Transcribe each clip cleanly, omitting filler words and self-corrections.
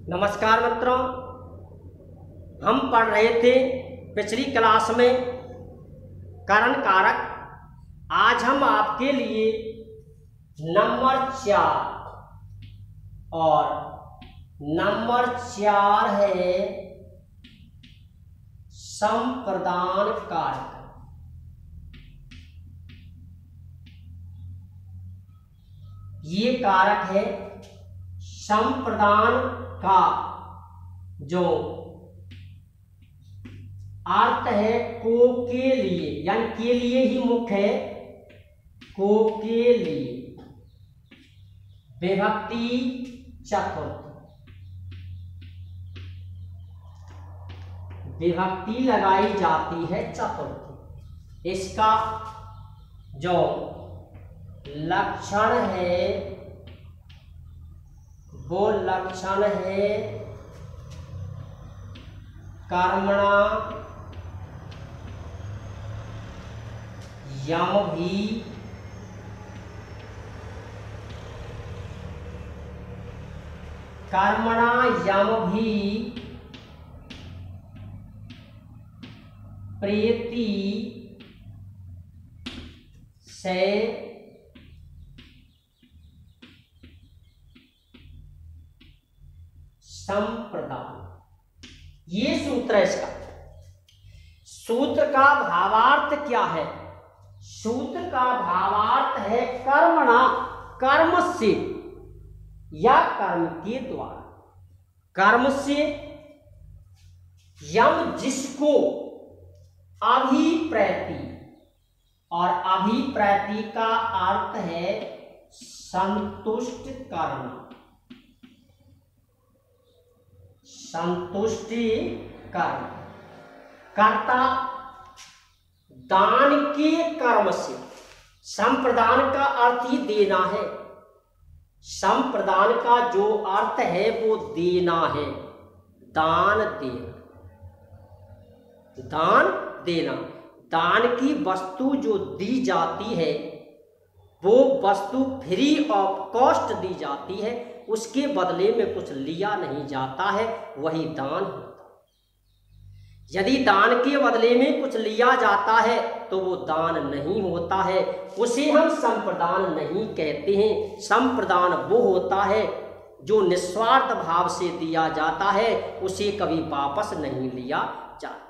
नमस्कार मित्रों, हम पढ़ रहे थे पिछली क्लास में करण कारक। आज हम आपके लिए नंबर 4 और नंबर 4 है संप्रदान कारक। ये कारक है संप्रदान का जो अर्थ है को के लिए, यानी के लिए ही मुख्य है, को के लिए विभक्ति चतुर्थ विभक्ति लगाई जाती है चतुर्थी। इसका जो लक्षण है वो लक्षण है कर्मणा यम भी कर्मणा यम भी प्रीति से संप्रदान। ये सूत्र है। इसका सूत्र का भावार्थ क्या है? सूत्र का भावार्थ है कर्मणा, कर्म से या कर्म के द्वारा, कर्म से यम जिसको अभिप्रैति, और अभिप्रैति का अर्थ है संतुष्ट करना, संतुष्टि कर्म। कर्ता दान के कर्म से, संप्रदान का अर्थ ही देना है। संप्रदान का जो अर्थ है वो देना है, दान देना, दान देना। दान की वस्तु जो दी जाती है वो वस्तु फ्री ऑफ कॉस्ट दी जाती है, उसके बदले में कुछ लिया नहीं जाता है, वही दान होता है। यदि दान के बदले में कुछ लिया जाता है तो वो दान नहीं होता है, उसे हम संप्रदान नहीं कहते हैं। संप्रदान वो होता है जो निस्वार्थ भाव से दिया जाता है, उसे कभी वापस नहीं लिया जाता।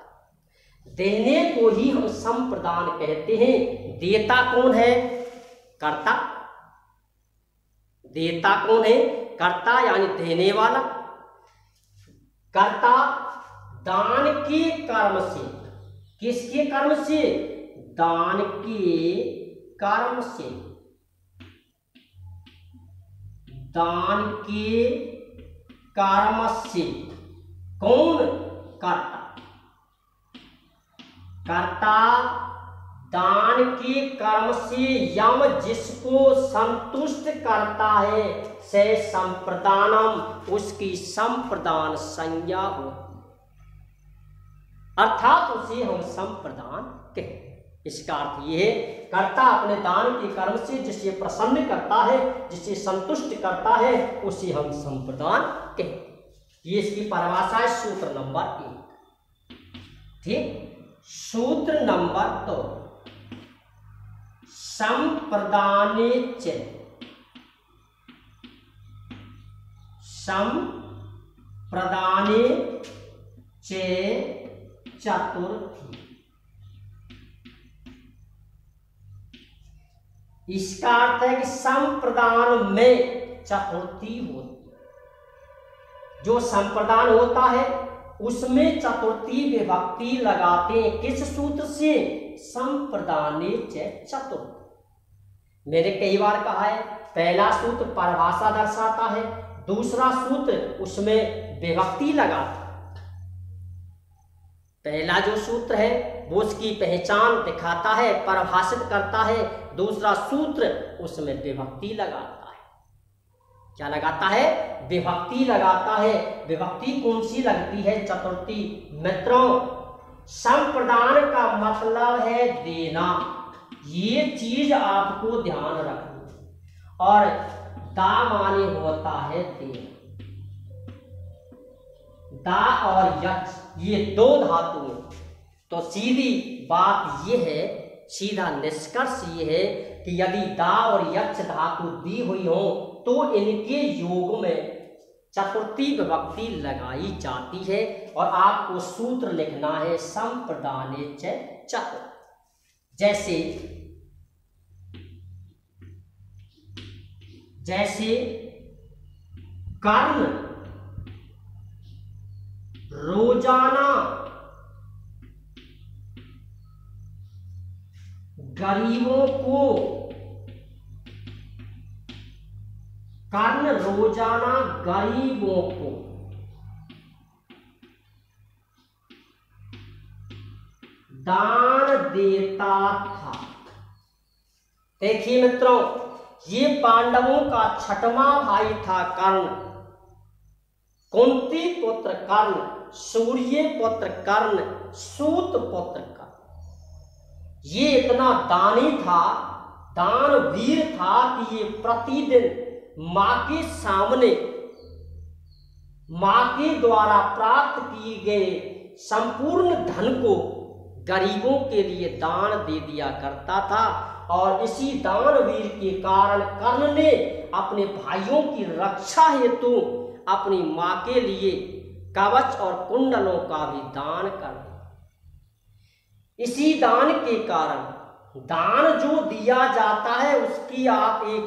देने को ही हम संप्रदान कहते हैं। देता कौन है? कर्ता। देता कौन है? कर्ता, यानी देने वाला। कर्ता दान के कर्म से, किसके कर्म से? दान के कर्म से, दान के कर्म से। कौन? कर्ता। कर्ता दान के कर्म से यम जिसको संतुष्ट करता है से संप्रदानम, उसकी संप्रदान संज्ञा होती, अर्थात उसे हम संप्रदान कहते। इसका अर्थ ये है कर्ता अपने दान के कर्म से जिसे प्रसन्न करता है, जिसे संतुष्ट करता है, उसे हम संप्रदान कहते। ये इसकी परिभाषा है सूत्र नंबर 1। ठीक। सूत्र नंबर 2, संप्रदाने च, संप्रदाने च चतुर्थी। इसका अर्थ है कि संप्रदान में चतुर्थी होती है। जो संप्रदान होता है उसमें चतुर्थी विभक्ति लगाते हैं। किस सूत्र से? संप्रदाने च चतुर्थी। मैंने कई बार कहा है, पहला सूत्र परिभाषा दर्शाता है, दूसरा सूत्र उसमें विभक्ति लगाता है। पहला जो सूत्र है वो उसकी पहचान दिखाता है, परिभाषित करता है। दूसरा सूत्र उसमें विभक्ति लगाता है। क्या लगाता है? विभक्ति लगाता है। विभक्ति कौन सी लगती है? चतुर्थी। मित्रों, संप्रदान का मतलब है देना। ये चीज आपको ध्यान रखनी। और दा माने होता है देना। दा और यक्ष ये दो धातु हैं। तो सीधी बात ये है, सीधा निष्कर्ष ये है कि यदि दा और यक्ष धातु दी हुई हो तो इनके योग में चतुर्थी विभक्ति लगाई जाती है और आपको सूत्र लिखना है संप्रदाने च चतुर। जैसे कर्ण रोजाना गरीबों को, कर्ण रोजाना गरीबों को दान देता था। देखिए मित्रों, ये पांडवों का छठवां भाई था कर्ण। कुंती पुत्र कर्ण, सूर्य पुत्र कर्ण, सूत पुत्र कर्ण। ये इतना दानी था, दानवीर था कि ये प्रतिदिन मां के सामने मां के द्वारा प्राप्त किए गए संपूर्ण धन को गरीबों के लिए दान दे दिया करता था। और इसी दानवीर के कारण कर्ण ने अपने भाइयों की रक्षा हेतु अपनी मां के लिए कवच और कुंडलों का भी दान कर दिया। इसी दान के कारण दान जो दिया जाता है उसकी आप एक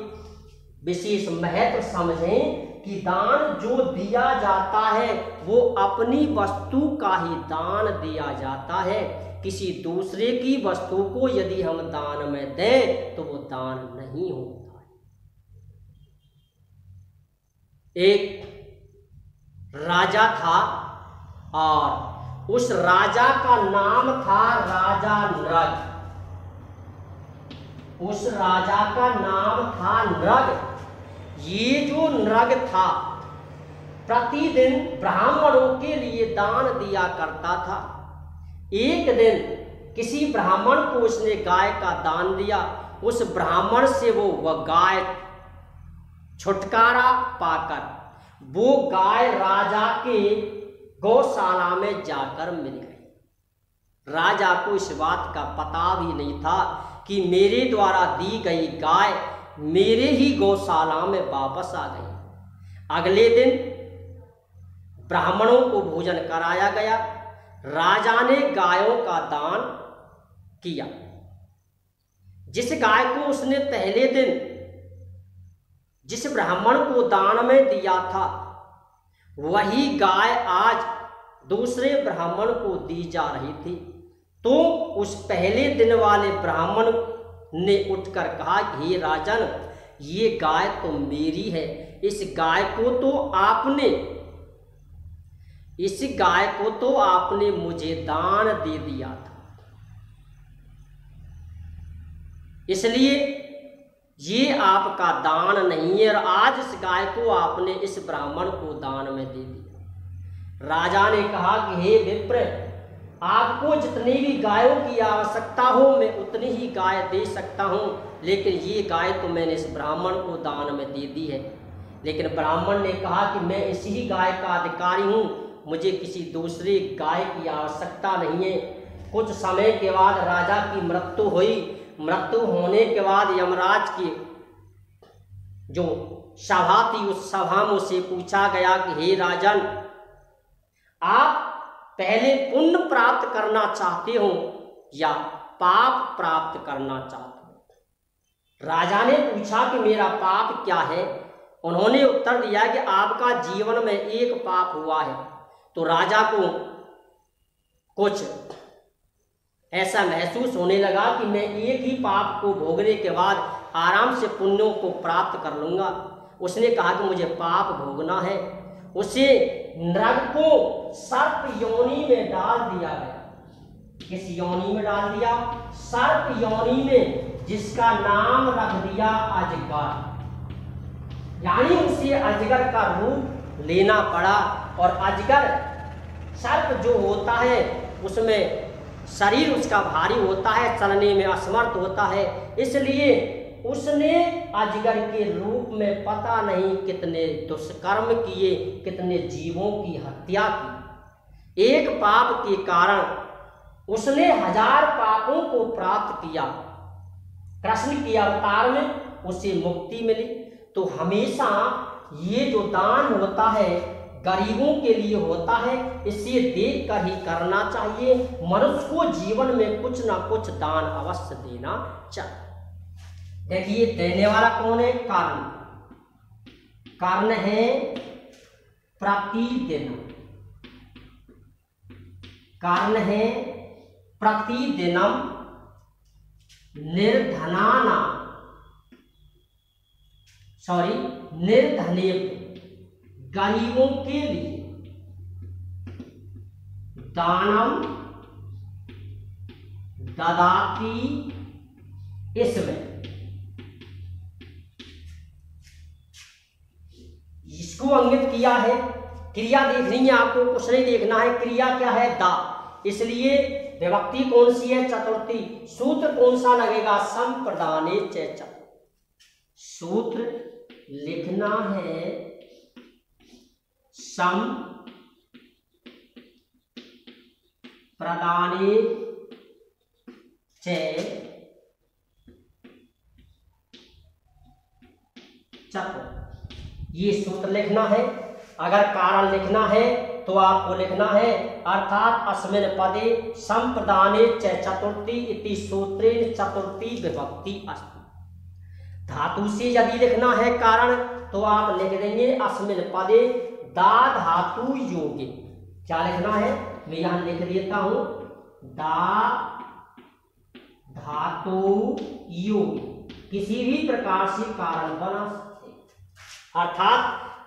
विशेष महत्व समझें कि दान जो दिया जाता है वो अपनी वस्तु का ही दान दिया जाता है। किसी दूसरे की वस्तु को यदि हम दान में दें तो वो दान नहीं होता है। एक राजा था और उस राजा का नाम था राजा नृग। उस राजा का नाम था नृग। ये जो नृग था प्रतिदिन ब्राह्मणों के लिए दान दिया करता था। एक दिन किसी ब्राह्मण को उसने गाय का दान दिया। उस ब्राह्मण से वह गाय छुटकारा पाकर वो गाय राजा के गौशाला में जाकर मिल गई। राजा को इस बात का पता भी नहीं था कि मेरे द्वारा दी गई गाय मेरे ही गौशाला में वापस आ गई। अगले दिन ब्राह्मणों को भोजन कराया गया। राजा ने गायों का दान किया। जिस गाय को उसने पहले दिन जिस ब्राह्मण को दान में दिया था वही गाय आज दूसरे ब्राह्मण को दी जा रही थी। तो उस पहले दिन वाले ब्राह्मण ने उठकर कहा, हे राजन, ये गाय तो मेरी है। इस गाय को तो आपने मुझे दान दे दिया था, इसलिए ये आपका दान नहीं है और आज इस गाय को आपने इस ब्राह्मण को दान में दे दिया। राजा ने कहा कि हे विप्र, आपको जितनी भी गायों की आवश्यकता हो मैं उतनी ही गाय दे सकता हूँ, लेकिन ये गाय तो मैंने इस ब्राह्मण को दान में दे दी है। लेकिन ब्राह्मण ने कहा कि मैं इसी गाय का अधिकारी हूँ, मुझे किसी दूसरी गाय की आवश्यकता नहीं है। कुछ समय के बाद राजा की मृत्यु हुई। मृत्यु होने के बाद यमराज की जो सभा थी उस सभा में उसे पूछा गया कि हे राजन, आप पहले पुण्य प्राप्त करना चाहते हो या पाप प्राप्त करना चाहते हो? राजा ने पूछा कि मेरा पाप क्या है? उन्होंने उत्तर दिया कि आपका जीवन में एक पाप हुआ है। तो राजा को कुछ ऐसा महसूस होने लगा कि मैं एक ही पाप को भोगने के बाद आराम से पुण्यों को प्राप्त कर लूंगा। उसने कहा कि मुझे पाप भोगना है। उसे नृग को सर्प योनि में डाल दिया गया। किस योनि में डाल दिया? सर्प योनि में, जिसका नाम रख दिया अजगर। यानी उसे अजगर का रूप लेना पड़ा। और अजगर सर्प जो होता है उसमें शरीर उसका भारी होता है, चलने में असमर्थ होता है, इसलिए उसने अजगर के रूप में पता नहीं कितने दुष्कर्म किए, कितने जीवों की हत्या की। एक पाप के कारण उसने 1000 पापों को प्राप्त किया। कृष्ण के अवतार में उसे मुक्ति मिली। तो हमेशा ये जो दान होता है गरीबों के लिए होता है, इसे देख कर ही करना चाहिए। मनुष्य को जीवन में कुछ ना कुछ दान अवश्य देना चाहिए। देखिए देने वाला कौन है? कारण। कारण है प्रतिदिन। कारण है प्रतिदिनम निर्धने गरीबों के लिए दानम ददाती। इसमें इसको अंकित किया है। क्रिया देखनी है आपको, कुछ नहीं देखना है। क्रिया क्या है? दा। इसलिए विभक्ति कौन सी है? चतुर्थी। सूत्र कौन सा लगेगा? संप्रदाने च। सूत्र लिखना है सम प्रदाने च चतुर। ये सूत्र लिखना है। अगर कारण लिखना है तो आपको लिखना है अर्थात अस्मिन् पदे संप्रदाने च चतुर्थी इति सूत्रेण चतुर्थी विभक्ति अस्ति। धातु से यदि लिखना है कारण तो आप लिख देंगे अस्मिन् पदे दा धातु योगे। क्या लिखना है? मैं यहां लिख देता हूं दा धातु योग। किसी भी प्रकार से कारण बना सकते, अर्थात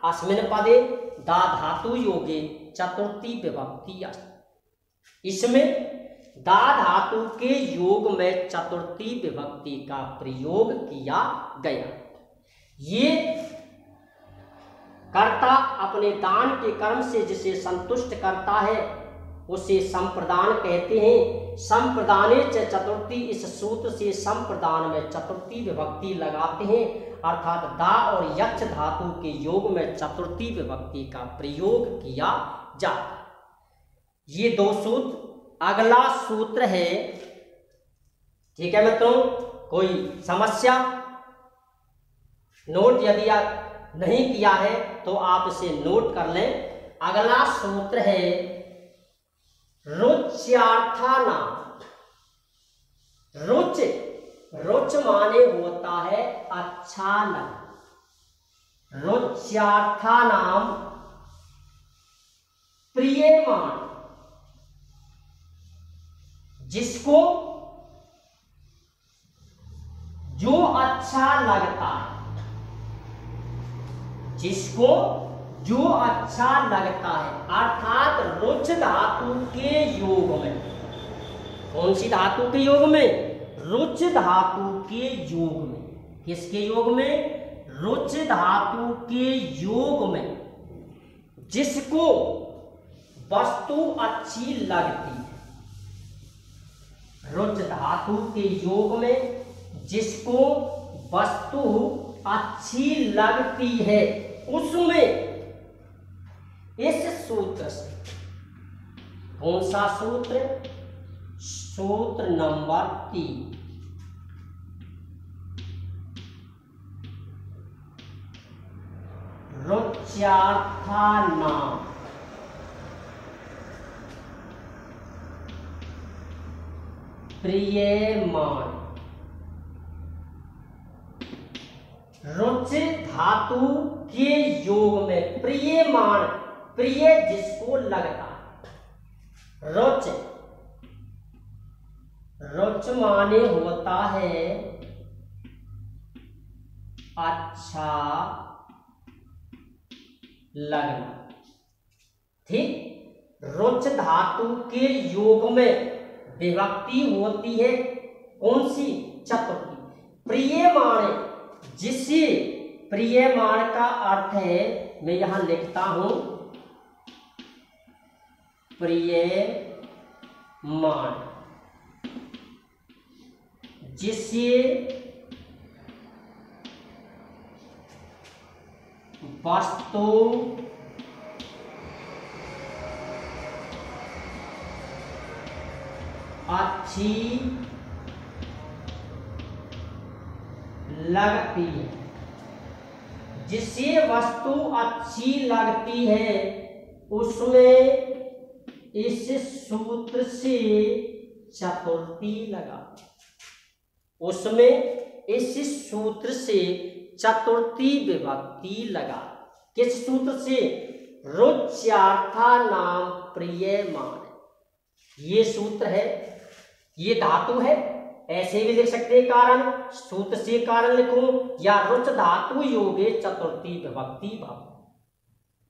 अस्मिन् पदे दा धातु योगे चतुर्थी विभक्ति अस्ति। इसमें दा धातु के योग में चतुर्थी विभक्ति का प्रयोग किया गया। ये कर्ता अपने दान के कर्म से जिसे संतुष्ट करता है उसे संप्रदान कहते हैं। संप्रदाने च चतुर्थी, इस सूत्र से संप्रदान में चतुर्थी विभक्ति लगाते हैं, अर्थात दा और यक्ष धातु के योग में चतुर्थी विभक्ति का प्रयोग किया जाता है। ये दो सूत्र। अगला सूत्र है, ठीक है मित्रों, कोई समस्या? नोट यदि आप नहीं किया है तो आप इसे नोट कर लें। अगला सूत्र है रुच्यार्थानाम। रुच, रुच माने होता है अच्छा लग। रुच्यार्थानाम प्रियमान, जिसको जो अच्छा लगता है, जिसको जो अच्छा लगता है, अर्थात रुच धातु के योग में। कौन सी धातु के योग में? रुच धातु के योग में। किसके योग में? रुच धातु के योग में। जिसको वस्तु अच्छी लगती है। रुच धातु के योग में जिसको वस्तु अच्छी लगती है, उसमें इस सूत्र से, कौन सा सूत्र? सूत्र नंबर 3। रुच्यार्थानाम प्रियमान। रुच धातु के योग में प्रियमान, प्रिय जिसको लगता है। रुच, रुच माने होता है अच्छा लगना। ठीक। रुच धातु के योग में विभक्ति होती है कौन सी? चतुर्थी। प्रियमान, जिसे प्रियमान का अर्थ है, मैं यहां लिखता हूं प्रियमान, जिसे वस्तु अच्छी लगती है। जिसे वस्तु अच्छी लगती है उसमें इस सूत्र से चतुर्थी लगा, उसमें इस सूत्र से चतुर्थी विभक्ति लगा। किस सूत्र से? रुच्यार्था नाम प्रियमाण, ये सूत्र है, ये धातु है। ऐसे भी लिख सकते हैं कारण, सूत्र से कारण लिखूं, या रुच धातु योगे चतुर्थी विभक्ति भव।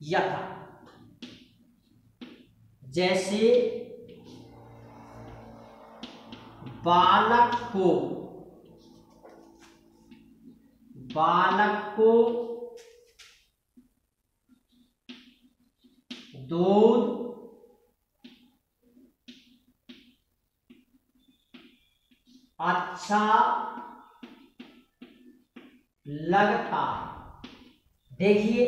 यथा जैसे बालक को दूध अच्छा लगता है। देखिए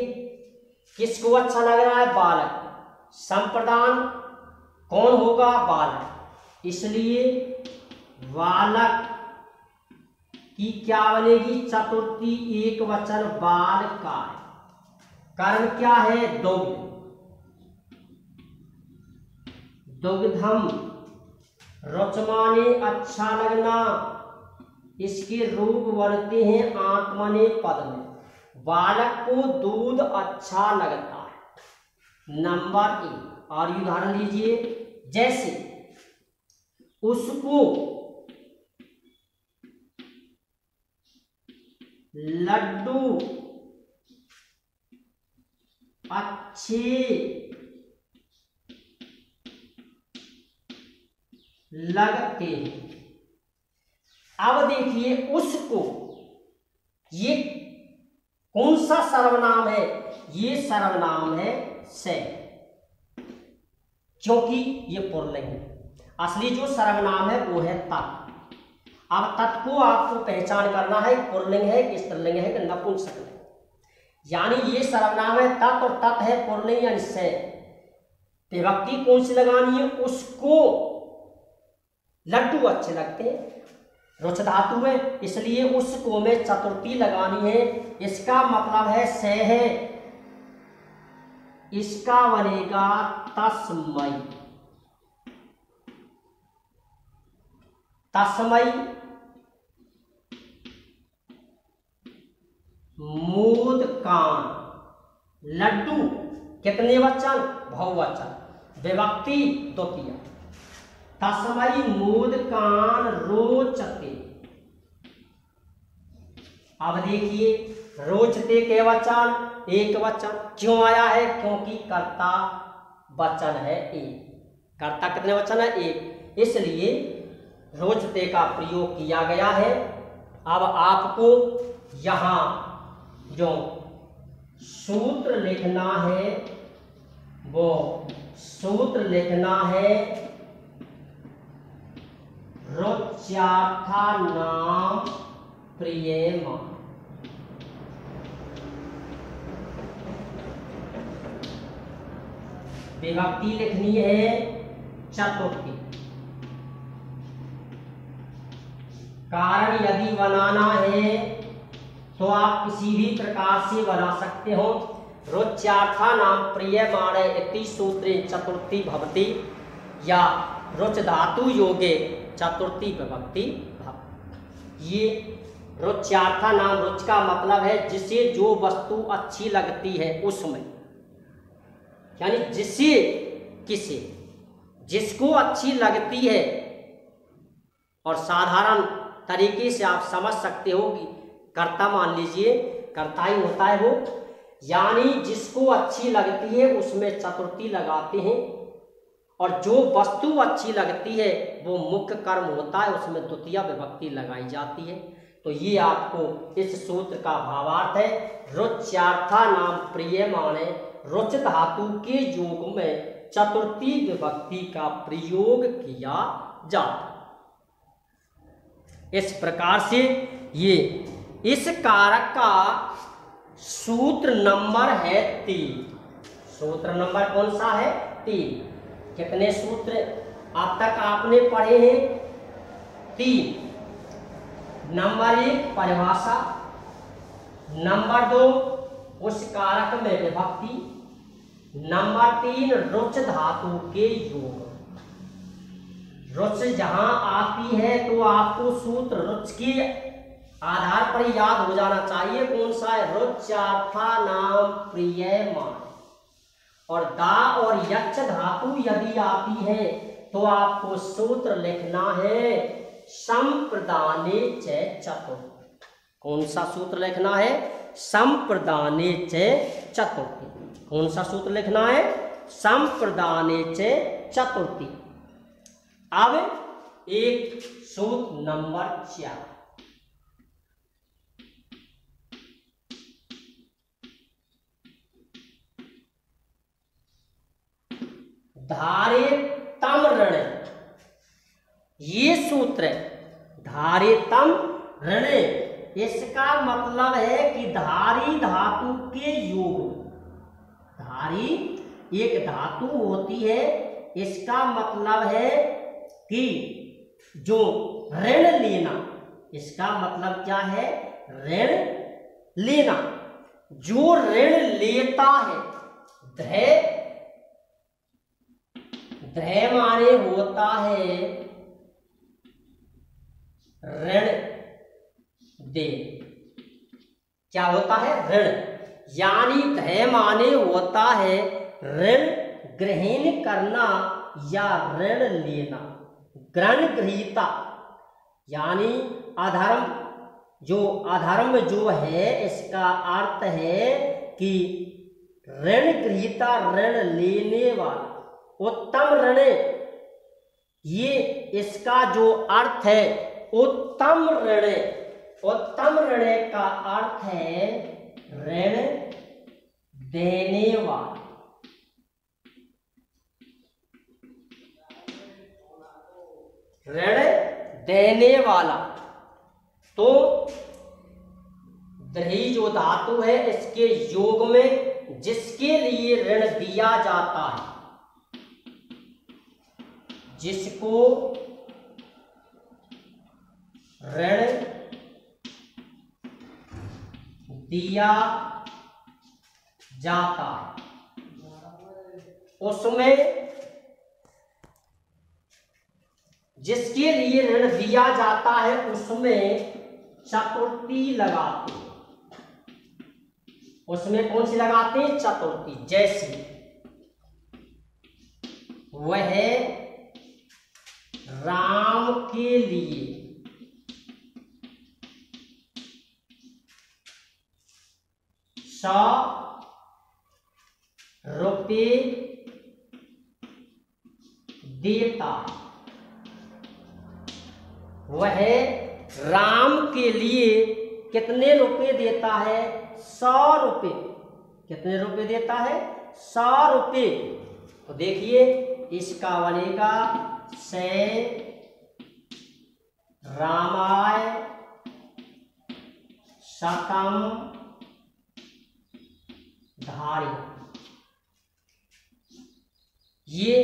किसको अच्छा लग रहा है? बालक। संप्रदान कौन होगा? बालक। इसलिए बालक की क्या बनेगी? चतुर्थी एक वचन बालकाय। कारण क्या है? दुग्ध। दुग्धम रुचमाने अच्छा लगना, इसके रूप बनते हैं आत्मने पद में। बालक को दूध अच्छा लगता है। नंबर 1। और उदाहरण लीजिए, जैसे उसको लड्डू अच्छे लगते हैं। अब देखिए उसको, ये कौन सा सर्वनाम है? ये सर्वनाम है से, क्योंकि ये पुल्लिंग है। असली जो सर्वनाम है वो है तत्। अब तत् को आपको पहचान करना है, पुल्लिंग है कि स्त्रीलिंग है कि नपुंसक है। यानी ये सर्वनाम है तत्, और तत् है पुल्लिंग यानी से। विभक्ति कौन सी लगानी है? उसको लड्डू अच्छे लगते हैं, रुच धातु है, इसलिए उसको में चतुर्थी लगानी है। इसका मतलब है से है, इसका बनेगा तस्मै। तस्मै मोदकान। लड्डू कितने वचन? बहुवचन, विभक्ति द्वितीय। तस्मै मोदकान रोचते। अब देखिए रोचते के वचन? एक वचन। क्यों आया है? क्योंकि कर्ता वचन है एक। कर्ता कितने वचन है? एक। इसलिए रोचते का प्रयोग किया गया है। अब आपको यहां जो सूत्र लिखना है वो सूत्र लिखना है रुच्यार्था नाम प्रियमाण। विभक्ति लिखनी है चतुर्थी। कारण यदि बनाना है तो आप किसी भी प्रकार से बना सकते हो। रुच्यार्था नाम प्रियमाण इति सूत्रे चतुर्थी भवति, या रुच धातु योगे चतुर्थी विभक्ति भव। ये रुच्यार्था नाम, रुच का मतलब है जिसे जो वस्तु अच्छी लगती है उसमें, यानी जिसे किसे जिसको अच्छी लगती है। और साधारण तरीके से आप समझ सकते हो कि कर्ता मान लीजिए, कर्ता ही होता है वो, यानी जिसको अच्छी लगती है उसमें चतुर्थी लगाते हैं। और जो वस्तु अच्छी लगती है वो मुख्य कर्म होता है, उसमें द्वितीय विभक्ति लगाई जाती है। तो ये आपको इस सूत्र का भावार्थ है। रुच्यार्था नाम प्रियमाणे, रुच धातु के योग में चतुर्थी विभक्ति का प्रयोग किया जाता है। इस प्रकार से ये इस कारक का सूत्र नंबर है 3। सूत्र नंबर कौन सा है? 3। कितने सूत्र अब तक आपने पढ़े हैं? 3। नंबर 1 परिभाषा, नंबर 2 उस कारक में विभक्ति, नंबर 3 रुच धातु के योग। रुच जहां आती है तो आपको सूत्र रुच के आधार पर याद हो जाना चाहिए। कौन सा है? रुच्यार्था नाम प्रियमान। और दा और यक्ष धातु यदि आती है तो आपको सूत्र लिखना है संप्रदाने च चतुर्थी। कौन सा सूत्र लिखना है? संप्रदाने च चतुर्थी। कौन सा सूत्र लिखना है? संप्रदाने च चतुर्थी। अब एक सूत्र नंबर 4। धारितम ऋण। ये सूत्र धारितम ऋण, इसका मतलब है कि धारी धातु के योग। धारी एक धातु होती है, इसका मतलब है कि जो ऋण लेना, इसका मतलब क्या है? ऋण लेना। जो ऋण लेता है, ध्रेय ध्रेय माने होता है ऋण दे। क्या होता है? ऋण। यानी ध्रेय माने होता है ऋण ग्रहण करना या ऋण लेना। ग्रहण ग्रहीता यानी अधर्म, जो अधर्म जो है इसका अर्थ है कि ऋण ग्रहीता, ऋण लेने वाला। उत्तम ऋण, ये इसका जो अर्थ है उत्तम ऋण। उत्तम ऋण का अर्थ है ऋण देने वाला। ऋण देने वाला। तो द्रही जो धातु है इसके योग में जिसके लिए ऋण दिया जाता है, जिसको ऋण दिया जाता है, उसमें जिसके लिए ऋण दिया जाता है उसमें चतुर्थी लगाते हैं। उसमें कौन सी लगाते हैं? चतुर्थी। जैसे वह राम के लिए ₹100 देता है। वह राम के लिए कितने रुपए देता है? 100 रुपए। कितने रुपए देता है? 100 रुपए। तो देखिए इसका बनेगा से रामाय शतम धारी। ये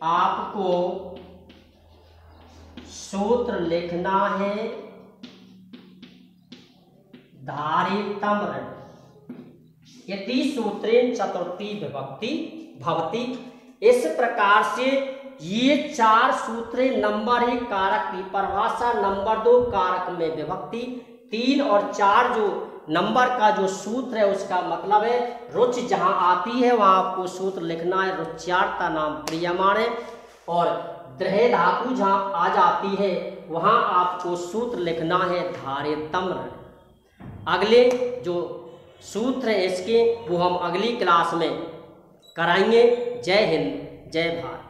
आपको सूत्र लिखना है धारितम ऋण। यदि सूत्रेण चतुर्थी विभक्ति भवति। इस प्रकार से ये 4 सूत्रें नंबर 1 कारक की परिभाषा, नंबर 2 कारक में विभक्ति, 3 और 4 जो नंबर का जो सूत्र है उसका मतलब है रुच जहां आती है वहां आपको सूत्र लिखना है रुच्यार्था नाम प्रियमाणे। और द्रह धातु जहां आ जाती है वहां आपको सूत्र लिखना है धारितम ऋण। अगले जो सूत्र है इसके वो हम अगली क्लास में कराएंगे। जय हिंद, जय भारत।